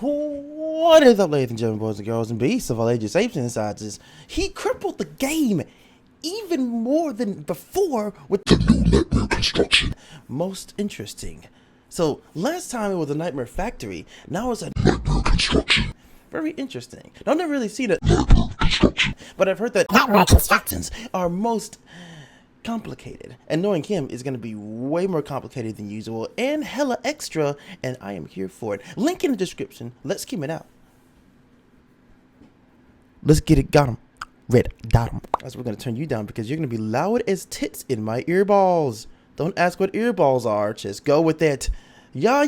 What is up, ladies and gentlemen, boys and girls, and beasts of all ages, apes and incisors? He crippled the game even more than before with the new nightmare construction. Most interesting. So, last time it was a nightmare factory, now it's a nightmare construction. Very interesting. Now, I've never really seen a nightmare construction, but I've heard that nightmare constructions are most complicated, and knowing him is going to be way more complicated than usual and hella extra, and I am here for it. Link in the description. Let's scheme it out. Let's get it. Got him. Red dot him. As we're going to turn you down because you're going to be loud as tits in my earballs. Don't ask what earballs are, just go with it. Yeah.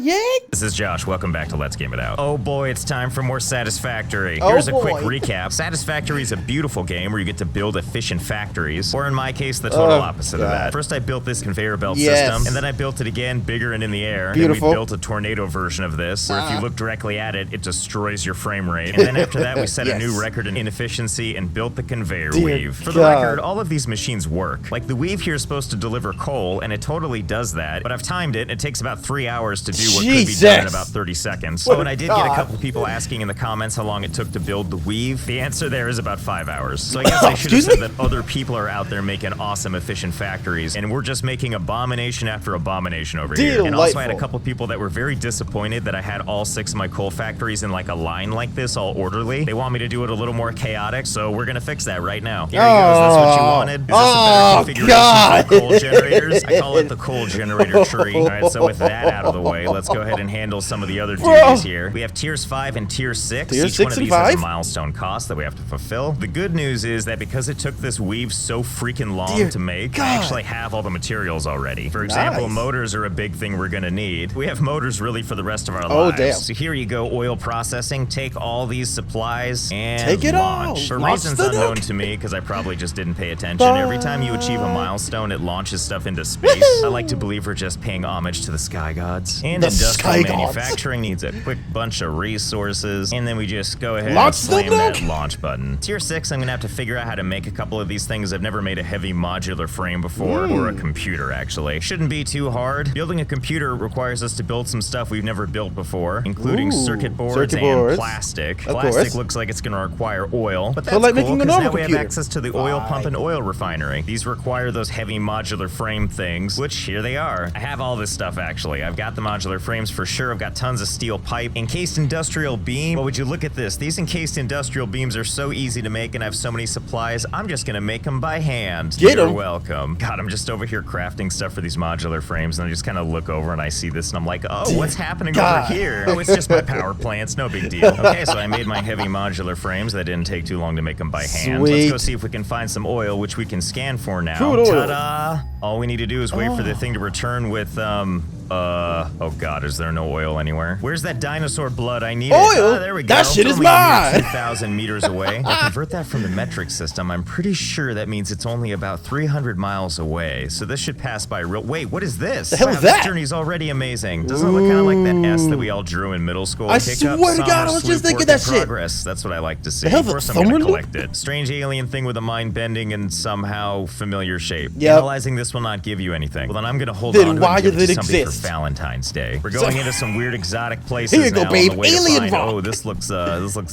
This is Josh. Welcome back to Let's Game It Out. Oh boy, it's time for more Satisfactory. Here's a quick recap. Satisfactory is a beautiful game where you get to build efficient factories, or in my case, the total opposite of that. First, I built this conveyor belt system, and then I built it again, bigger and in the air. Beautiful. Then we built a tornado version of this, where if you look directly at it, it destroys your frame rate. And then after that, we set a new record in efficiency and built the conveyor weave. For the record, all of these machines work. Like the weave here is supposed to deliver coal, and it totally does that, but I've timed it, and it takes about 3 hours to do what could be done in about 30 seconds. Oh, and I did get a couple people asking in the comments how long it took to build the weave. The answer there is about 5 hours. So I guess I should have said that other people are out there making awesome, efficient factories, and we're just making abomination after abomination over here. And also I had a couple people that were very disappointed that I had all 6 of my coal factories in like a line like this, all orderly. They want me to do it a little more chaotic, so we're gonna fix that right now. Here you go. Is this what you wanted? Is this a better configuration for coal generators? I call it the coal generator tree. All right, so with that out of the way, let's go ahead and handle some of the other duties here. We have tiers 5 and tier 6. Each one of these has a milestone cost that we have to fulfill. The good news is that because it took this weave so freaking long to make, I actually have all the materials already. For example, motors are a big thing we're gonna need. We have motors really for the rest of our lives. So here you go, oil processing. Take all these supplies and take it launch. For reasons unknown to me, because I probably just didn't pay attention, every time you achieve a milestone, it launches stuff into space. I like to believe we're just paying homage to the sky gods. And industrial manufacturing needs a quick bunch of resources, and then we just go ahead and slam that launch button. Tier 6, I'm gonna have to figure out how to make a couple of these things. I've never made a heavy modular frame before, or a computer actually. Shouldn't be too hard. Building a computer requires us to build some stuff we've never built before, including circuit boards and plastic. Plastic looks like it's gonna require oil, but that's cool because now we have access to the oil pump and oil refinery. These require those heavy modular frame things, which here they are. I have all this stuff actually. I've got the modular frames for sure. I've got tons of steel pipe. Encased industrial beam. Well, would you look at this? These encased industrial beams are so easy to make, and I have so many supplies. I'm just gonna make them by hand. You're welcome. God, I'm just over here crafting stuff for these modular frames, and I just kind of look over and I see this, and I'm like, oh, what's happening over here? Oh, it's just my power plants. No big deal. Okay, so I made my heavy modular frames. That didn't take too long to make them by hand. Let's go see if we can find some oil, which we can scan for now. Ta-da! All we need to do is wait for the thing to return with, oh god, is there no oil anywhere? Where's that dinosaur blood? I need oil. There we go. That shit is mine. 2,000 meters away. I convert that from the metric system. I'm pretty sure that means it's only about 300 miles away. So this should pass by real. Wait, what is this? The hell is that? This journey's already amazing. Doesn't it look kind of like that S that we all drew in middle school? I swear to God, I was just thinking that shit. That's what I like to see. Of course, I'm gonna collect it. Strange alien thing with a mind bending and somehow familiar shape. Analyzing this will not give you anything. Well, then I'm gonna hold on to it and give it to somebody for Valentine's Day. We're going into some weird exotic places. Here you go, babe. Alien rock. Oh, this looks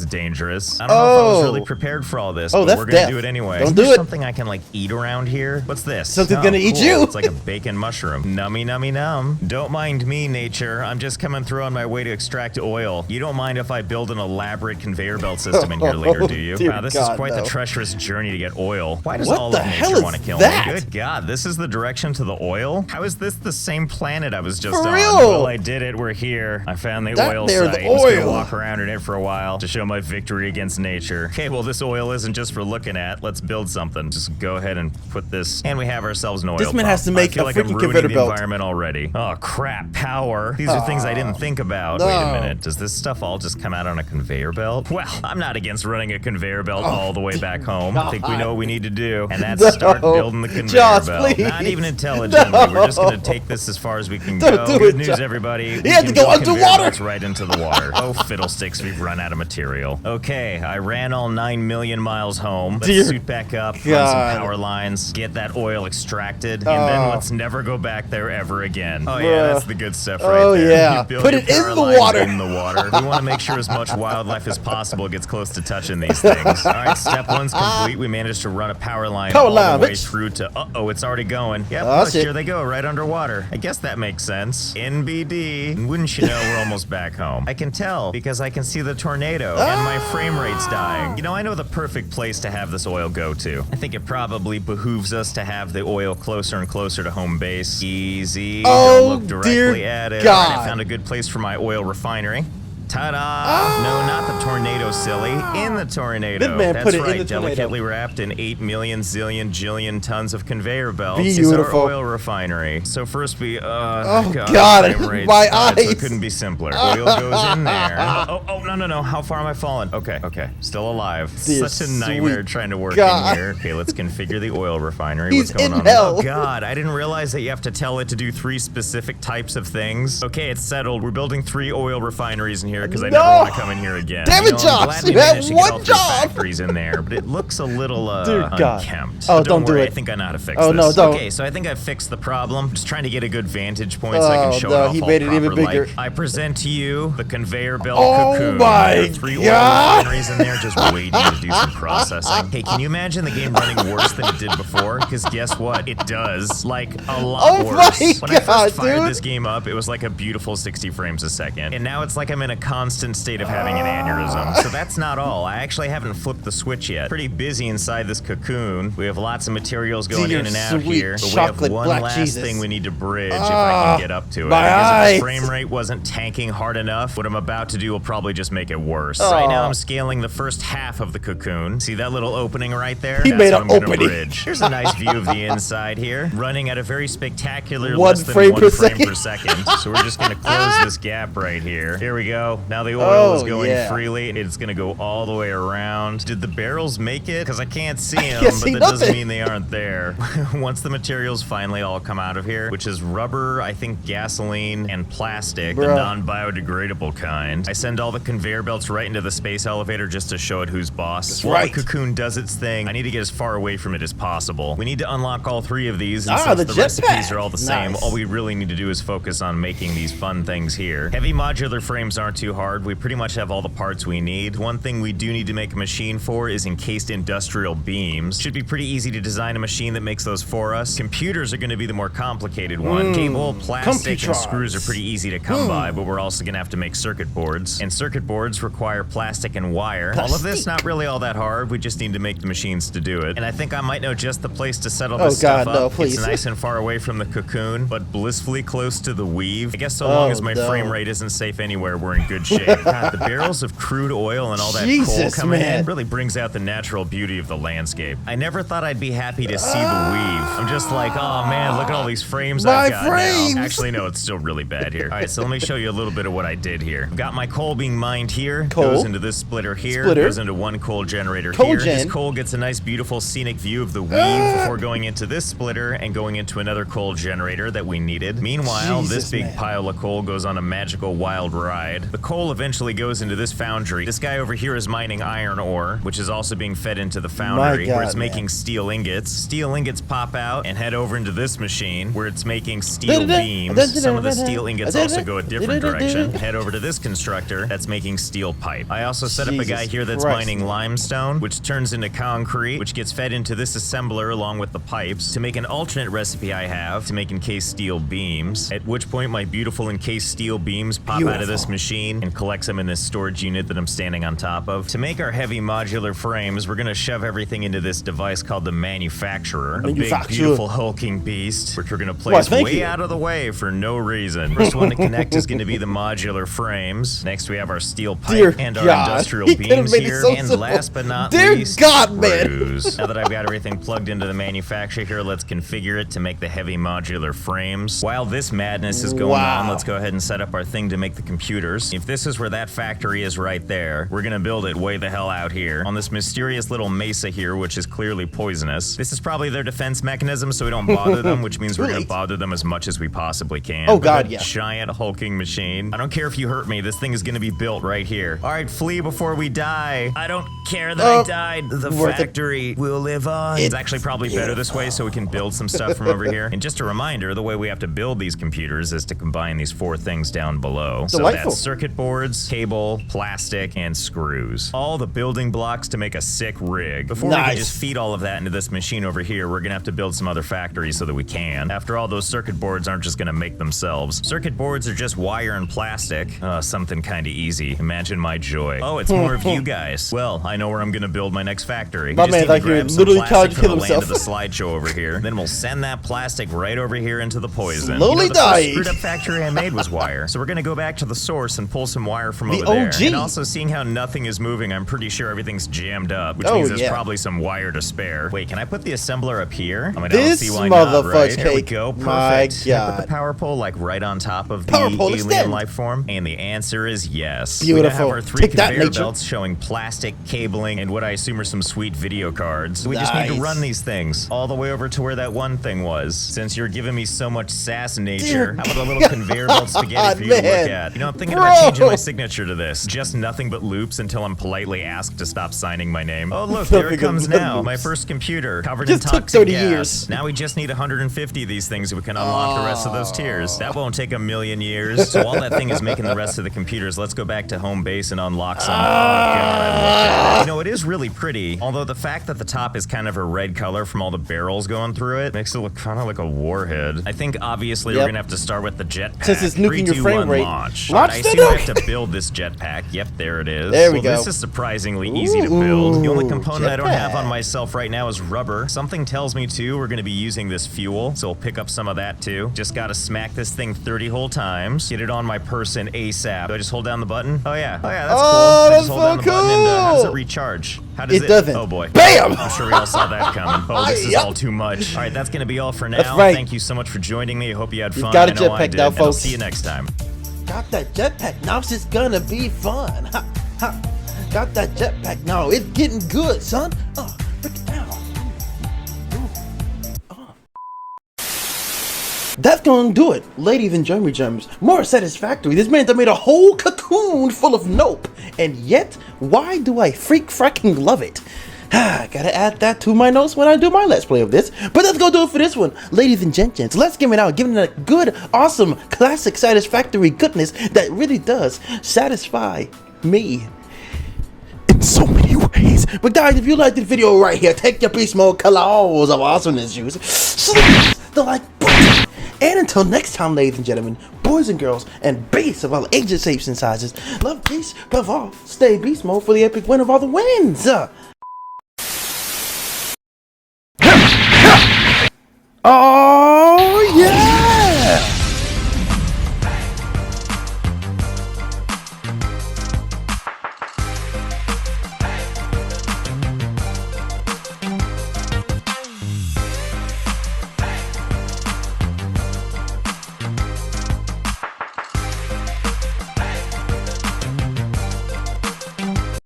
dangerous. I don't know if I was really prepared for all this, but we're gonna do it anyway. Don't do it. Something I can like eat around here. What's this? Something's gonna eat you. It's like a bacon mushroom. Nummy, nummy, num. Don't mind me, nature. I'm just coming through on my way to extract oil. You don't mind if I build an elaborate conveyor belt system in here later, do you? Wow, this is quite the treacherous journey to get oil. Why does all of nature want to kill me? Good God, this is the direction to the oil? How is this the same planet I was just on? Well, I did it. We're here. I found the oil site. I'm just gonna walk around in it for a while to show my victory against nature. Okay, well, this oil isn't just for looking at. Let's build something. Just go ahead and put this, and we have ourselves an oil pump. This man has to make a freaking conveyor belt. The environment already. Oh crap! Power. These are things I didn't think about. Wait a minute. Does this stuff all just come out on a conveyor belt? Well, I'm not against running a conveyor belt all the way back home. I think we know what we need to do, and that's start building the conveyor belt. Not even intelligently. We're just gonna take this as far as we can go. do Good it, news, John. everybody. He had to go underwater. Right into the water. Oh, fiddlesticks, we've run out of material. Okay, I ran all 9 million miles home. Let's suit back up, run some power lines, get that oil extracted, and then let's never go back there ever again. Oh yeah, that's the good stuff right there. Yeah, put it in the water. In the water. We want to make sure as much wildlife as possible gets close to touching these things. All right, step one's complete. We managed to run a power line all the way through to, uh-oh, it's already going. Yep, here they go, right underwater. I guess that makes sense. NBD. And wouldn't you know, we're almost back home. I can tell because I can see the tornado and my frame rate's dying. You know, I know the perfect place to have this oil go to. I think it probably behooves us to have the oil closer and closer to home base. Easy. Don't look directly at it. God. I found a good place for my oil refinery. Ta-da! No, not the tornado, silly. In the tornado. This man That's put it right, in the tornado. delicately wrapped in 8 million zillion jillion tons of conveyor belts. Beautiful. It's our oil refinery. So first we, God, my my eyes. So it eyes. couldn't be simpler. Oil goes in there. Oh, no. How far am I falling? Okay. Still alive. Dear Such a nightmare trying to work God. in here. Okay, let's configure the oil refinery. He's What's going in on? hell. Oh, God, I didn't realize that you have to tell it to do 3 specific types of things. Okay, it's settled. We're building 3 oil refineries in here because I never want to come in here again. Damn it, Josh, you had one job. Factories in there, but it looks a little unkempt. Oh, But don't do worry, it. I think I know how to fix Oh, this. no, don't. Okay, so I think I've fixed the problem. Just trying to get a good vantage point so I can show it off he all made it even proper bigger. like. I present to you the conveyor belt Oh Cocoon. my There are 3 oil God. refineries in there just waiting to do some processing. Hey, can you imagine the game running worse than it did before? Because guess what? It does. Like, a lot worse. When I first fired this game up, it was like a beautiful 60 frames a second. And now it's like I'm in a constant state of having an aneurysm. So that's not all. I actually haven't flipped the switch yet. Pretty busy inside this cocoon. We have lots of materials going in and out here. But we have one last thing we need to bridge if I can get up to it. Because if the frame rate wasn't tanking hard enough, what I'm about to do will probably just make it worse. Right now I'm scaling the first half of the cocoon. See that little opening right there? He made an opening. Bridge. Here's a nice view of the inside here. Running at a very spectacular 1 frame per second. So we're just gonna close this gap right here. Here we go. Now the oil is going freely. It's gonna go all the way around. Did the barrels make it? Because I can't see them, but that doesn't mean they aren't there. Once the materials finally all come out of here, which is rubber, I think gasoline, and plastic, the non-biodegradable kind, I send all the conveyor belts right into the space elevator just to show it who's boss. While the cocoon does its thing, I need to get as far away from it as possible. We need to unlock all 3 of these, and since the recipes are all the same, all we really need to do is focus on making these fun things here. Heavy modular frames aren't too hard. We pretty much have all the parts we need. One thing we do need to make a machine for is encased industrial beams. Should be pretty easy to design a machine that makes those for us. Computers are going to be the more complicated one. Cable, plastic, and screws are pretty easy to come by, but we're also going to have to make circuit boards. And circuit boards require plastic and wire. All of this, not really all that hard. We just need to make the machines to do it. And I think I might know just the place to settle this stuff up. It's nice and far away from the cocoon, but blissfully close to the weave. I guess so long as my frame rate isn't safe anywhere, we're in good shape. God, the barrels of crude oil and all that coal coming in really brings out the natural beauty of the landscape. I never thought I'd be happy to see the weave. I'm just like, oh man, look at all these frames I've got now. Actually, no, it's still really bad here. All right, so let me show you a little bit of what I did here. I've got my coal being mined here. Goes into this splitter here. Goes into one coal generator here. This coal gets a nice, beautiful, scenic view of the weave before going into this splitter and going into another coal generator that we needed. Meanwhile, this big pile of coal goes on a magical wild ride. The coal eventually goes into this foundry. This guy over here is mining iron ore, which is also being fed into the foundry, where it's making steel ingots. Steel ingots pop out and head over into this machine, where it's making steel beams. Some of the steel ingots also go a different direction. Head over to this constructor that's making steel pipe. I also set up a guy here that's mining limestone, which turns into concrete, which gets fed into this assembler along with the pipes to make an alternate recipe I have to make encased steel beams, at which point my beautiful encased steel beams pop out of this machine and collects them in this storage unit that I'm standing on top of. To make our heavy modular frames, we're gonna shove everything into this device called the manufacturer, a big, beautiful, hulking beast, which we're gonna place out of the way for no reason. First one to connect is gonna be the modular frames. Next we have our steel steel Dear pipe and our God. industrial He could've beams made it here, so and simple. last but not Dear least, God, man. screws. Now that I've got everything plugged into the manufacturer here, let's configure it to make the heavy modular frames. While this madness is going on, let's go ahead and set up our thing to make the computers. If this is where that factory is right there, we're gonna build it way the hell out here on this mysterious little mesa here, which is clearly poisonous. This is probably their defense mechanism, so we don't bother them, which means we're gonna bother them as much as we possibly can. Oh God, yeah. Giant hulking machine. I don't care if you hurt me, this thing is gonna be built right here. All right, flee before we die. I don't care that I died. The factory will live on. It's actually probably better this way so we can build some stuff from over here. And just a reminder, the way we have to build these computers is to combine these 4 things down below. So that's circuit boards, cable, plastic, and screws. All the building blocks to make a sick rig. Before we can just feed all of that into this machine over here, we're gonna have to build some other factories so that we can. After all, those circuit boards aren't just gonna make themselves. Circuit boards are just wire and plastic. Something kinda easy. Imagine my joy. Oh, it's more of you guys. Well, I know where I'm gonna build my next factory. My man, like you're literally trying to kill himself. The slideshow over here. Then we'll send that plastic right over here into the poison. Slowly dying. The first screwed up factory I made was wire. So we're gonna go back to the source and pull some wire from over OG. there. And also seeing how nothing is moving, I'm pretty sure everything's jammed up, which means there's probably some wire to spare. Wait, can I put the assembler up here? I mean, I don't see why not, right? There we go, perfect. My God. Can I put the power pole like right on top of the alien life form? And the answer is yes. Beautiful. We now have our 3 conveyor belts showing plastic cabling and what I assume are some sweet video cards. We just need to run these things all the way over to where that one thing was. Since you're giving me so much sass nature, how about a little conveyor belt spaghetti for you to look at? You know, I'm thinking about changing my signature to this. Just nothing but loops until I'm politely asked to stop signing my name. Oh look, there it comes now. My first computer, covered in toxic took 30 gas. years. Now we just need 150 of these things so we can unlock the rest of those tiers. That won't take a million years. So while that thing is making the rest of the computers, let's go back to home base and unlock some. Oh God, I love it. You know, it is really pretty, although the fact that the top is kind of a red color from all the barrels going through it makes it look kind of like a warhead. I think obviously we're gonna have to start with the jetpack. Since it's nuking your frame rate. Launch. I assume we have to build this jetpack. Yep, there it is. There we go. This is surprisingly easy to build. The only component I don't have on myself right now is rubber. Something tells me too we're gonna be using this fuel, so we'll pick up some of that too. Just gotta smack this thing 30 whole times. Get it on my person ASAP. Do I just hold down the button? Oh yeah, that's cool. I just hold down the button and how does it recharge? How does it? Doesn't. Oh boy. Bam! I'm sure we all saw that coming. Oh, this is all too much. All right, that's gonna be all for now. Thank you so much for joining me. I hope you had fun. Got a jetpack now, folks. I'll see you next time. Got that jetpack now. It's gonna be fun. Ha, ha. Got that jetpack now. It's getting good, son. Break it down. That's gonna do it, ladies and germs. More satisfactory. This man that made a whole cocoon full of nope. And yet, why do I fricking love it? Gotta add that to my notes when I do my let's play of this. But let's go do it for this one. Ladies and gents, let's give it out. Giving it a good, awesome, classic, satisfactory goodness that really does satisfy me in so many ways. But guys, if you like this video right here, take your beast mode colors of awesomeness juice. Smash the like button. And until next time, ladies and gentlemen, boys and girls, and beasts of all ages, shapes, and sizes, love, peace, above all, stay beast mode for the epic win of all the wins.